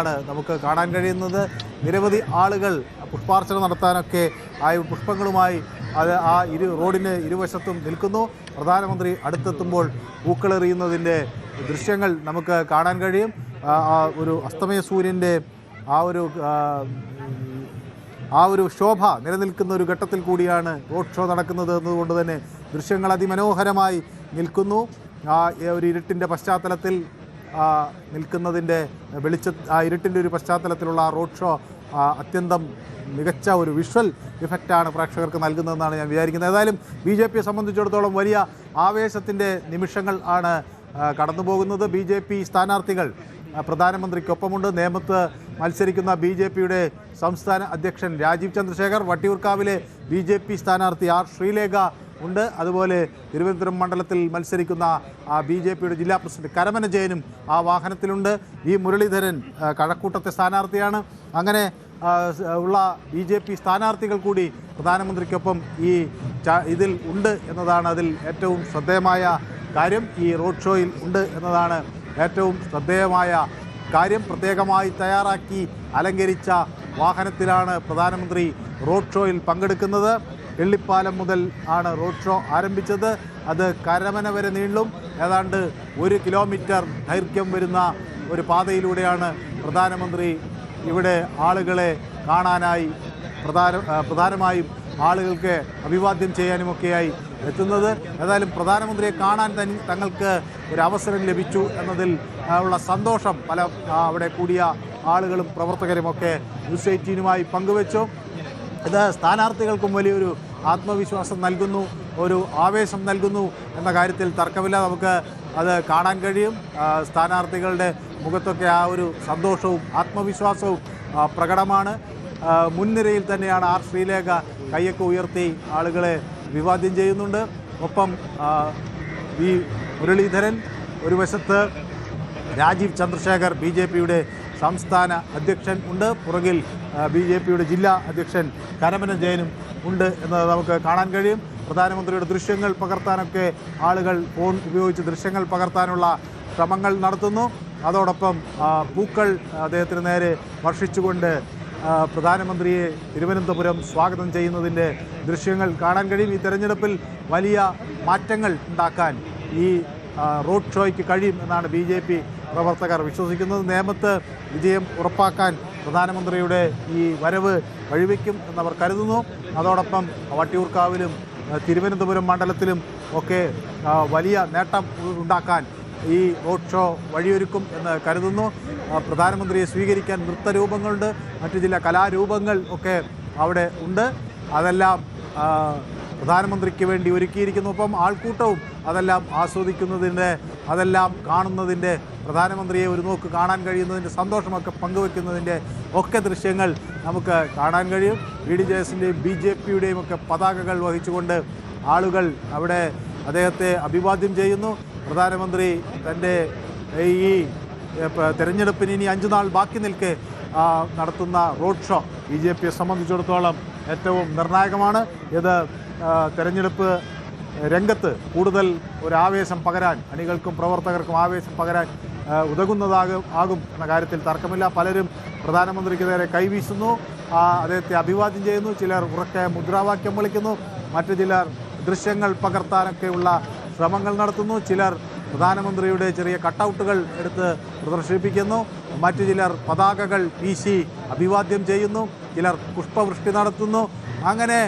ആണ് നമുക്ക് കാണാൻ കഴിയുന്നത്. നിരവധി ആളുകൾ പുഷ്പാർച്ചന നടത്താനൊക്കെ ആ പുഷ്പങ്ങളുമായി റോഡിന് ഇരുവശത്തും നിൽക്കുന്നു. പ്രധാനമന്ത്രി അടുത്തെത്തുമ്പോൾ പൂക്കളെറിയുന്നതിൻ്റെ ദൃശ്യങ്ങൾ നമുക്ക് കാണാൻ കഴിയും. ഒരു അസ്തമയ സൂര്യൻ്റെ ആ ഒരു ശോഭ നിലനിൽക്കുന്ന ഒരു ഘട്ടത്തിൽ കൂടിയാണ് റോഡ് ഷോ നടക്കുന്നത് എന്നതുകൊണ്ട് തന്നെ ദൃശ്യങ്ങൾ അതിമനോഹരമായി നിൽക്കുന്നു. ഒരു ഇരുട്ടിൻ്റെ പശ്ചാത്തലത്തിൽ നിൽക്കുന്നതിൻ്റെ ഇരുട്ടിൻ്റെ ഒരു പശ്ചാത്തലത്തിലുള്ള റോഡ് ഷോ അത്യന്തം മികച്ച ഒരു വിഷ്വൽ ഇഫക്റ്റാണ് പ്രേക്ഷകർക്ക് നൽകുന്നതെന്നാണ് ഞാൻ വിചാരിക്കുന്നത്. ഏതായാലും BJP സംബന്ധിച്ചിടത്തോളം വലിയ ആവേശത്തിൻ്റെ നിമിഷങ്ങൾ ആണ് കടന്നു പോകുന്നത്. BJP സ്ഥാനാർത്ഥികൾ പ്രധാനമന്ത്രിക്കൊപ്പമുണ്ട്. നേമത്ത് മത്സരിക്കുന്ന BJPയുടെ സംസ്ഥാന അധ്യക്ഷൻ രാജീവ് ചന്ദ്രശേഖർ, വട്ടിയൂർക്കാവിലെ BJP സ്ഥാനാർത്ഥി R ശ്രീലേഖ ഉണ്ട്. അതുപോലെ തിരുവനന്തപുരം മണ്ഡലത്തിൽ മത്സരിക്കുന്ന BJPയുടെ ജില്ലാ പ്രസിഡന്റ് കരമന ജയനും ആ വാഹനത്തിലുണ്ട്. മുരളീധരൻ കഴക്കൂട്ടത്തെ സ്ഥാനാർത്ഥിയാണ്. അങ്ങനെ ഉള്ള BJP സ്ഥാനാർത്ഥികൾ കൂടി പ്രധാനമന്ത്രിക്കൊപ്പം ഇതിൽ ഉണ്ട് എന്നതാണ് അതിൽ ഏറ്റവും ശ്രദ്ധേയമായ കാര്യം. ഈ റോഡ് ഷോയിൽ ഉണ്ട് എന്നതാണ് ഏറ്റവും ശ്രദ്ധേയമായ കാര്യം. പ്രത്യേകമായി തയ്യാറാക്കി അലങ്കരിച്ച വാഹനത്തിലാണ് പ്രധാനമന്ത്രി റോഡ് ഷോയിൽ പങ്കെടുക്കുന്നത്. വെള്ളിപ്പാലം മുതൽ ആണ് റോഡ് ഷോ ആരംഭിച്ചത്. അത് കരമന വരെ നീളും. ഏതാണ്ട് 1 കിലോമീറ്റർ ദൈർഘ്യം വരുന്ന ഒരു പാതയിലൂടെയാണ് പ്രധാനമന്ത്രി ഇവിടെ ആളുകളെ കാണാനായി പ്രധാനമായും ആളുകൾക്ക് അഭിവാദ്യം ചെയ്യാനുമൊക്കെയായി എത്തുന്നത്. ഏതായാലും പ്രധാനമന്ത്രിയെ കാണാൻ തങ്ങൾക്ക് ഒരു അവസരം ലഭിച്ചു എന്നതിൽ ഉള്ള സന്തോഷം അവിടെ കൂടിയ ആളുകളും പ്രവർത്തകരുമൊക്കെ ന്യൂസ് 18-നുമായി പങ്കുവച്ചു. ഇത് സ്ഥാനാർത്ഥികൾക്കും വലിയൊരു ആത്മവിശ്വാസം നൽകുന്നു, ഒരു ആവേശം നൽകുന്നു എന്ന കാര്യത്തിൽ തർക്കമില്ല. നമുക്ക് അത് കാണാൻ കഴിയും. സ്ഥാനാർത്ഥികളുടെ മുഖത്തൊക്കെ ആ ഒരു സന്തോഷവും ആത്മവിശ്വാസവും പ്രകടമാണ്. മുൻനിരയിൽ തന്നെയാണ് R ശ്രീലേഖ കൈയൊക്കെ ഉയർത്തി ആളുകളെ അഭിവാദ്യം ചെയ്യുന്നുണ്ട്. ഒപ്പം മുരളീധരൻ, ഒരു വശത്ത് രാജീവ് ചന്ദ്രശേഖർ BJPയുടെ സംസ്ഥാന അധ്യക്ഷൻ ഉണ്ട്. പുറകിൽ BJPയുടെ ജില്ലാ അധ്യക്ഷൻ കരമന ജയനും ഉണ്ട് എന്നത് നമുക്ക് കാണാൻ കഴിയും. പ്രധാനമന്ത്രിയുടെ ദൃശ്യങ്ങൾ പകർത്താനൊക്കെ ആളുകൾ ഫോൺ ഉപയോഗിച്ച് ദൃശ്യങ്ങൾ പകർത്താനുള്ള ശ്രമങ്ങൾ നടത്തുന്നു. അതോടൊപ്പം പൂക്കൾ അദ്ദേഹത്തിന് നേരെ വർഷിച്ചുകൊണ്ട് പ്രധാനമന്ത്രിയെ തിരുവനന്തപുരം സ്വാഗതം ചെയ്യുന്നതിൻ്റെ ദൃശ്യങ്ങൾ കാണാൻ കഴിയും. ഈ തെരഞ്ഞെടുപ്പിൽ വലിയ മാറ്റങ്ങൾ ഉണ്ടാക്കാൻ ഈ റോഡ് ഷോയ്ക്ക് കഴിയും എന്നാണ് BJP പ്രവർത്തകർ വിശ്വസിക്കുന്നത്. നേമത്ത് വിജയം ഉറപ്പാക്കാൻ പ്രധാനമന്ത്രിയുടെ ഈ വരവ് വഴിവെക്കും എന്നവർ കരുതുന്നു. അതോടൊപ്പം വട്ടിയൂർക്കാവിലും തിരുവനന്തപുരം മണ്ഡലത്തിലും ഒക്കെ വലിയ നേട്ടം ഉണ്ടാക്കാൻ ഈ റോഡ് ഷോ വഴിയൊരുക്കും എന്ന് കരുതുന്നു. പ്രധാനമന്ത്രിയെ സ്വീകരിക്കാൻ നൃത്തരൂപങ്ങളുണ്ട്, മറ്റു ചില കലാരൂപങ്ങൾ ഒക്കെ അവിടെ ഉണ്ട്. അതെല്ലാം പ്രധാനമന്ത്രിക്ക് വേണ്ടി ഒരുക്കിയിരിക്കുന്നു. ഒപ്പം ആൾക്കൂട്ടവും അതെല്ലാം ആസ്വദിക്കുന്നതിൻ്റെ, അതെല്ലാം കാണുന്നതിൻ്റെ, പ്രധാനമന്ത്രിയെ ഒരു നോക്ക് കാണാൻ കഴിയുന്നതിൻ്റെ സന്തോഷമൊക്കെ പങ്കുവെക്കുന്നതിൻ്റെ ഒക്കെ ദൃശ്യങ്ങൾ നമുക്ക് കാണാൻ കഴിയും. BDJSൻ്റെയും BJPയുടെയും ഒക്കെ പതാകകൾ വഹിച്ചുകൊണ്ട് ആളുകൾ അവിടെ അദ്ദേഹത്തെ അഭിവാദ്യം ചെയ്യുന്നു. പ്രധാനമന്ത്രി തൻ്റെ ഈ തെരഞ്ഞെടുപ്പിന് ഇനി 5 നാൾ ബാക്കി നിൽക്കെ നടത്തുന്ന റോഡ് ഷോ BJPയെ സംബന്ധിച്ചിടത്തോളം ഏറ്റവും നിർണായകമാണ്. ഇത് തെരഞ്ഞെടുപ്പ് രംഗത്ത് കൂടുതൽ ഒരു ആവേശം പകരാൻ, അണികൾക്കും പ്രവർത്തകർക്കും ആവേശം പകരാൻ ആകും എന്ന കാര്യത്തിൽ തർക്കമില്ല. പലരും പ്രധാനമന്ത്രിക്ക് നേരെ കൈവീശുന്നു, അദ്ദേഹത്തെ അഭിവാദ്യം ചെയ്യുന്നു. ചിലർ ഉറക്കെ മുദ്രാവാക്യം വിളിക്കുന്നു, മറ്റു ചിലർ ദൃശ്യങ്ങൾ പകർത്താനൊക്കെയുള്ള ശ്രമങ്ങൾ നടത്തുന്നു. ചിലർ പ്രധാനമന്ത്രിയുടെ ചെറിയ കട്ടൗട്ടുകൾ എടുത്ത് പ്രദർശിപ്പിക്കുന്നു, മറ്റു ചിലർ പതാകകൾ വീശി അഭിവാദ്യം ചെയ്യുന്നു, ചിലർ പുഷ്പവൃഷ്ടി നടത്തുന്നു. അങ്ങനെ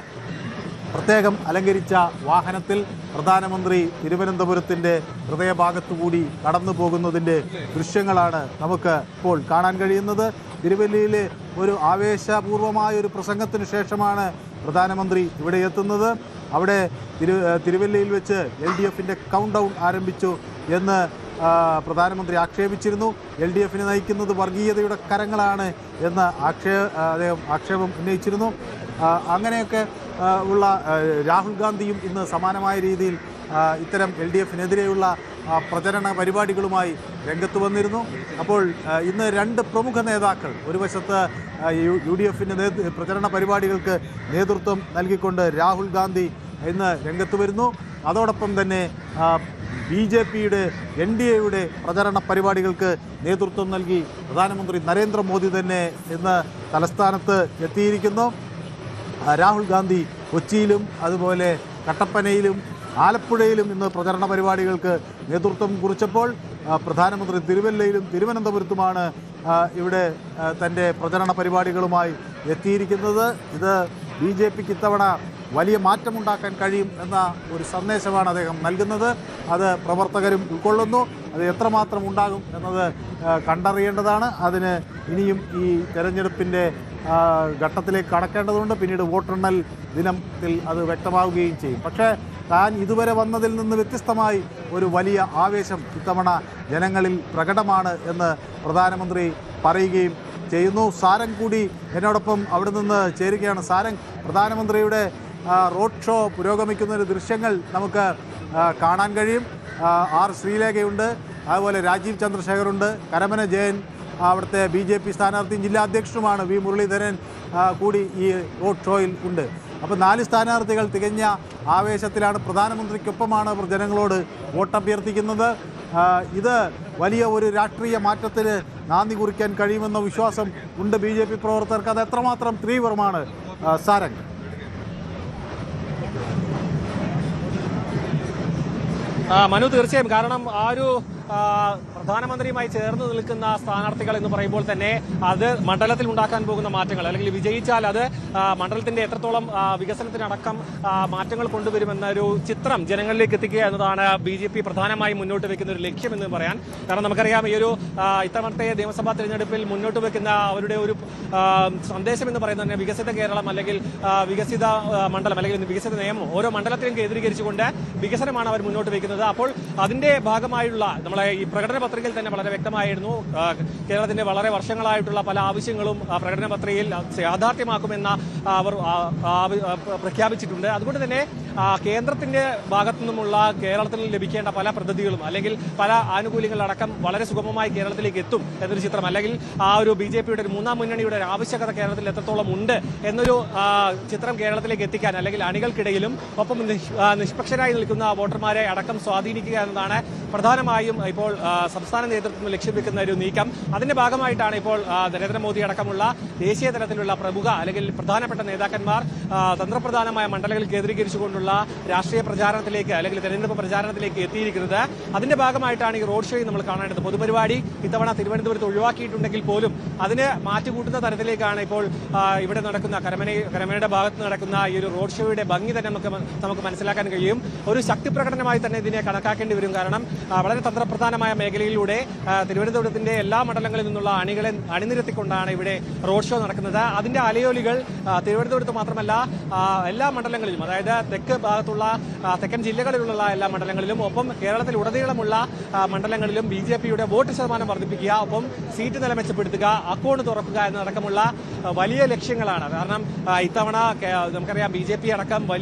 പ്രത്യേകം അലങ്കരിച്ച വാഹനത്തിൽ പ്രധാനമന്ത്രി തിരുവനന്തപുരത്തിൻ്റെ ഹൃദയഭാഗത്തുകൂടി കടന്നു പോകുന്നതിൻ്റെ ദൃശ്യങ്ങളാണ് നമുക്ക് ഇപ്പോൾ കാണാൻ കഴിയുന്നത്. തിരുവല്ലയിൽ ഒരു ആവേശപൂർവമായ ഒരു പ്രസംഗത്തിന് ശേഷമാണ് പ്രധാനമന്ത്രി ഇവിടെ എത്തുന്നത്. അവിടെ തിരുവല്ലയിൽ വെച്ച് LDFൻ്റെ കൗണ്ട് ഡൗൺ ആരംഭിച്ചു എന്ന് പ്രധാനമന്ത്രി ആക്ഷേപിച്ചിരുന്നു. LDFനെ നയിക്കുന്നത് വർഗീയതയുടെ കരങ്ങളാണ് എന്ന് അദ്ദേഹം ആക്ഷേപം ഉന്നയിച്ചിരുന്നു. അങ്ങനെയൊക്കെ ഉള്ള രാഹുൽ ഗാന്ധിയും ഇന്ന് സമാനമായ രീതിയിൽ ഇത്തരം LDFനെതിരെയുള്ള പ്രചരണ പരിപാടികളുമായി രംഗത്ത് വന്നിരുന്നു. അപ്പോൾ ഇന്ന് 2 പ്രമുഖ നേതാക്കൾ, ഒരു വശത്ത് UDFൻ്റെ പ്രചരണ പരിപാടികൾക്ക് നേതൃത്വം നൽകിക്കൊണ്ട് രാഹുൽ ഗാന്ധി ഇന്ന് രംഗത്ത് വരുന്നു. അതോടൊപ്പം തന്നെ BJPയുടെ NDAയുടെ പ്രചരണ പരിപാടികൾക്ക് നേതൃത്വം നൽകി പ്രധാനമന്ത്രി നരേന്ദ്രമോദി തന്നെ ഇന്ന് തലസ്ഥാനത്ത് എത്തിയിരിക്കുന്നു. രാഹുൽ ഗാന്ധി കൊച്ചിയിലും അതുപോലെ കട്ടപ്പനയിലും ആലപ്പുഴയിലും ഇന്ന് പ്രചരണ പരിപാടികൾക്ക് നേതൃത്വം കുറിച്ചപ്പോൾ പ്രധാനമന്ത്രി തിരുവല്ലയിലും തിരുവനന്തപുരത്തുമാണ് ഇവിടെ തൻ്റെ പ്രചരണ പരിപാടികളുമായി എത്തിയിരിക്കുന്നത്. ഇത് BJPക്ക് ഇത്തവണ വലിയ മാറ്റമുണ്ടാക്കാൻ കഴിയും എന്ന ഒരു സന്ദേശമാണ് അദ്ദേഹം നൽകുന്നത്. അത് പ്രവർത്തകരും ഉൾക്കൊള്ളുന്നു. അത് എത്രമാത്രം ഉണ്ടാകും എന്നത് കണ്ടറിയേണ്ടതാണ്. അതിന് ഇനിയും ഈ തെരഞ്ഞെടുപ്പിൻ്റെ ഘട്ടത്തിലേക്ക് കടക്കേണ്ടതുണ്ട്. പിന്നീട് വോട്ടെണ്ണൽ ദിനത്തിൽ അത് വ്യക്തമാവുകയും ചെയ്യും. പക്ഷേ താൻ ഇതുവരെ വന്നതിൽ നിന്ന് വ്യത്യസ്തമായി ഒരു വലിയ ആവേശം ഇത്തവണ ജനങ്ങളിൽ പ്രകടമാണ് എന്ന് പ്രധാനമന്ത്രി പറയുകയും ചെയ്യുന്നു. സാരംഗ് കൂടി എന്നോടൊപ്പം അവിടെ നിന്ന് ചേരുകയാണ്. സാരംഗ്, പ്രധാനമന്ത്രിയുടെ റോഡ് ഷോ പുരോഗമിക്കുന്ന ഒരു ദൃശ്യങ്ങൾ നമുക്ക് കാണാൻ കഴിയും. ആർ ശ്രീലേഖയുണ്ട്, അതുപോലെ രാജീവ് ചന്ദ്രശേഖറുണ്ട്, കരമന ജയൻ അവിടുത്തെ BJP സ്ഥാനാർത്ഥിയും ജില്ലാ അധ്യക്ഷനുമാണ്, വി മുരളീധരൻ കൂടി ഈ റോഡ് ഷോയിൽ ഉണ്ട്. അപ്പോൾ 4 സ്ഥാനാർത്ഥികൾ തികഞ്ഞ ആവേശത്തിലാണ്. പ്രധാനമന്ത്രിക്കൊപ്പമാണ് അവർ ജനങ്ങളോട് വോട്ടഭ്യർത്ഥിക്കുന്നത്. ഇത് വലിയ ഒരു രാഷ്ട്രീയ മാറ്റത്തിന് നാന്ദി കുറിക്കാൻ കഴിയുമെന്ന വിശ്വാസം ഉണ്ട് BJP പ്രവർത്തകർക്ക്. അത് എത്രമാത്രം തീവ്രമാണ് സാരംഗ്? മനു, തീർച്ചയായും. കാരണം ആ ഒരു പ്രധാനമന്ത്രിയുമായി ചേർന്ന് നിൽക്കുന്ന സ്ഥാനാർത്ഥികൾ എന്ന് പറയുമ്പോൾ തന്നെ അത് മണ്ഡലത്തിൽ ഉണ്ടാക്കാൻ പോകുന്ന മാറ്റങ്ങൾ, അല്ലെങ്കിൽ വിജയിച്ചാൽ അത് മണ്ഡലത്തിന്റെ എത്രത്തോളം വികസനത്തിനടക്കം മാറ്റങ്ങൾ കൊണ്ടുവരുമെന്നൊരു ചിത്രം ജനങ്ങളിലേക്ക് എത്തിക്കുക എന്നതാണ് BJP പ്രധാനമായും മുന്നോട്ട് വെക്കുന്ന ഒരു ലക്ഷ്യമെന്ന് പറയാൻ. കാരണം നമുക്കറിയാം, ഈ ഒരു ഇത്തവണത്തെ നിയമസഭാ തെരഞ്ഞെടുപ്പിൽ മുന്നോട്ട് വെക്കുന്ന അവരുടെ ഒരു സന്ദേശം എന്ന് പറയുന്നത് തന്നെ വികസിത കേരളം, അല്ലെങ്കിൽ വികസിത മണ്ഡലം, അല്ലെങ്കിൽ വികസിത നിയമം ഓരോ മണ്ഡലത്തിലും കേന്ദ്രീകരിച്ചുകൊണ്ട് വികസനമാണ് അവർ മുന്നോട്ട് വെക്കുന്നത്. അപ്പോൾ അതിന്റെ ഭാഗമായുള്ള നമ്മളെ ഈ പ്രകടന പത്രികയിൽ തന്നെ വളരെ വ്യക്തമായിരുന്നു കേരളത്തിന്റെ വളരെ വർഷങ്ങളായിട്ടുള്ള പല ആവശ്യങ്ങളും പ്രകടന പത്രികയിൽ യാഥാർത്ഥ്യമാക്കുമെന്ന് അവർ പ്രഖ്യാപിച്ചിട്ടുണ്ട്. അതുകൊണ്ട് തന്നെ കേന്ദ്രത്തിന്റെ ഭാഗത്തു നിന്നുമുള്ള കേരളത്തിൽ ലഭിക്കേണ്ട പല പദ്ധതികളും, അല്ലെങ്കിൽ പല ആനുകൂല്യങ്ങളടക്കം വളരെ സുഗമമായി കേരളത്തിലേക്ക് എത്തും എന്നൊരു ചിത്രം, അല്ലെങ്കിൽ ആ ഒരു BJPയുടെ ഒരു 3ാം മുന്നണിയുടെ ഒരു ആവശ്യകത കേരളത്തിൽ എത്രത്തോളം ഉണ്ട് എന്നൊരു ചിത്രം കേരളത്തിലേക്ക് എത്തിക്കാൻ, അല്ലെങ്കിൽ അണികൾക്കിടയിലും ഒപ്പം നിഷ്പക്ഷരായി നിൽക്കുന്ന വോട്ടർമാരെ അടക്കം സ്വാധീനിക്കുക എന്നതാണ് പ്രധാനമായും ഇപ്പോൾ സംസ്ഥാന നേതൃത്വം ലക്ഷ്യം വെക്കുന്ന ഒരു നീക്കം. അതിന്റെ ഭാഗമായിട്ടാണ് ഇപ്പോൾ നരേന്ദ്രമോദി അടക്കമുള്ള ദേശീയ തലത്തിലുള്ള പ്രമുഖ, അല്ലെങ്കിൽ പ്രധാനപ്പെട്ട നേതാക്കന്മാർ തന്ത്രപ്രധാനമായ മണ്ഡലങ്ങൾ കേന്ദ്രീകരിച്ചുകൊണ്ടുള്ള രാഷ്ട്രീയ പ്രചാരണത്തിലേക്ക്, അല്ലെങ്കിൽ തെരഞ്ഞെടുപ്പ് പ്രചാരണത്തിലേക്ക് എത്തിയിരിക്കുന്നത്. അതിന്റെ ഭാഗമായിട്ടാണ് ഈ റോഡ് ഷോയിൽ നമ്മൾ കാണേണ്ടത്. പൊതുപരിപാടി ഇത്തവണ തിരുവനന്തപുരത്ത് ഒഴിവാക്കിയിട്ടുണ്ടെങ്കിൽ പോലും അതിന് മാറ്റുകൂട്ടുന്ന തരത്തിലേക്കാണ് ഇപ്പോൾ ഇവിടെ നടക്കുന്ന കരമനയുടെ ഭാഗത്ത് നടക്കുന്ന ഈ ഒരു റോഡ് ഷോയുടെ ഭംഗി തന്നെ നമുക്ക് മനസ്സിലാക്കാൻ കഴിയും. ഒരു ശക്തി പ്രകടനമായി തന്നെ ഇതിനെ കണക്കാക്കേണ്ടി വരും. കാരണം വളരെ തന്ത്രപ്രധാനമായ മേഖലയിലൂടെ തിരുവനന്തപുരത്തിന്റെ എല്ലാ മണ്ഡലങ്ങളിൽ നിന്നുള്ള അണികളെ അണിനിരത്തിക്കൊണ്ടാണ് ഇവിടെ റോഡ് ഷോ നടക്കുന്നത്. അതിന്റെ അലയൊലികൾ തിരുവനന്തപുരത്ത് മാത്രമല്ല എല്ലാ മണ്ഡലങ്ങളിലും, അതായത് തെക്ക് ഭാഗത്തുള്ള തെക്കൻ ജില്ലകളിലുള്ള എല്ലാ മണ്ഡലങ്ങളിലും, ഒപ്പം കേരളത്തിൽ ഉടനീളമുള്ള മണ്ഡലങ്ങളിലും BJPയുടെ വോട്ട് ശതമാനം വർദ്ധിപ്പിക്കുക, ഒപ്പം സീറ്റ് നില മെച്ചപ്പെടുത്തുക, അക്കൗണ്ട് തുറക്കുക എന്നതടക്കമുള്ള വലിയ ലക്ഷ്യങ്ങളാണ്. കാരണം ഇത്തവണ നമുക്കറിയാം BJP അടക്കം വലിയ